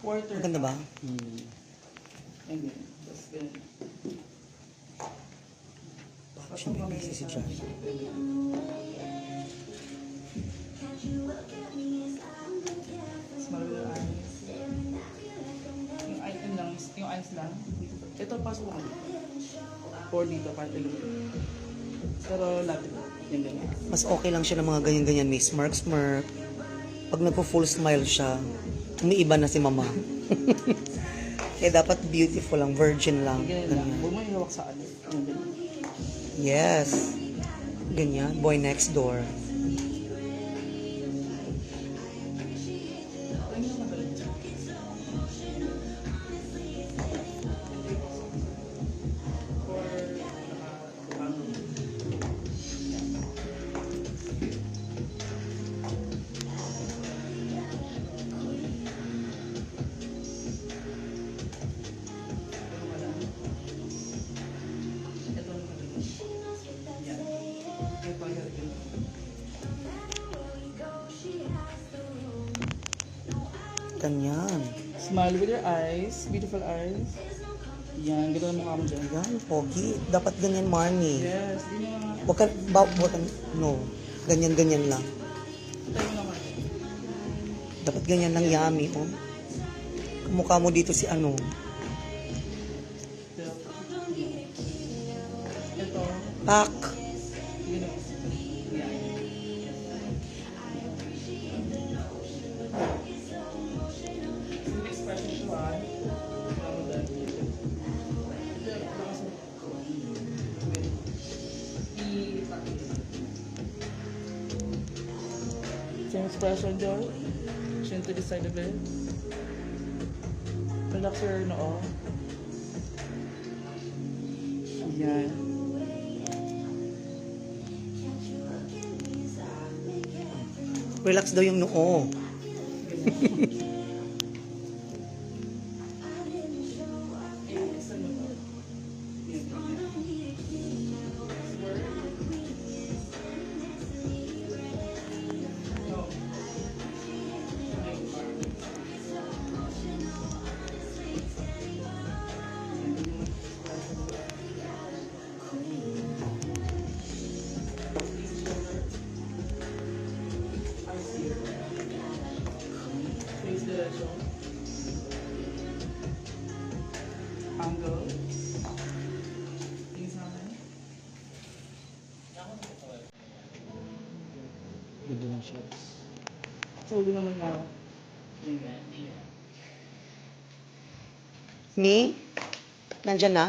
Quarter. Maganda ba? And then, tapos ganun. Bakit siyempre busy si Josh? Tapos marami ng eyes. Yung item lang, yung eyes lang. Ito, pasok mo dito. Or dito, part dito. Pero lapit na. Yung ganyan. Mas okay lang siya ng mga ganyan-ganyan. May smirk. Pag nagpo-full smile siya, umiiba na si mama. Kaya dapat beautiful lang, virgin lang. Ganyan lang. Ganyan. Huwag mo ihawak sa ano. Yung ganyan. Yes. Ganyan. Boy next door. Ganyan. Smile with your eyes. Beautiful eyes. Yan. Ganda mo kamo dyan. Yan, pogi. Dapat ganyan, Marnie. Yes. Di mo Huwag ka, no. Ganyan-ganyan lang. tayo mo naman. Dapat ganyan lang, yummy, oh. Kamukha mo dito si ano. Ito. Pak. Ganun. Yan. Yung expression ko ha. Kamo dyan. Same expression dyan. Chin to the side of it. Relax your noo. Yan. Relax daw yung noo. Face direction. Angle. Tingin sa akin. Ganda ng shots. So, di naman nga. Me? Nandyan na?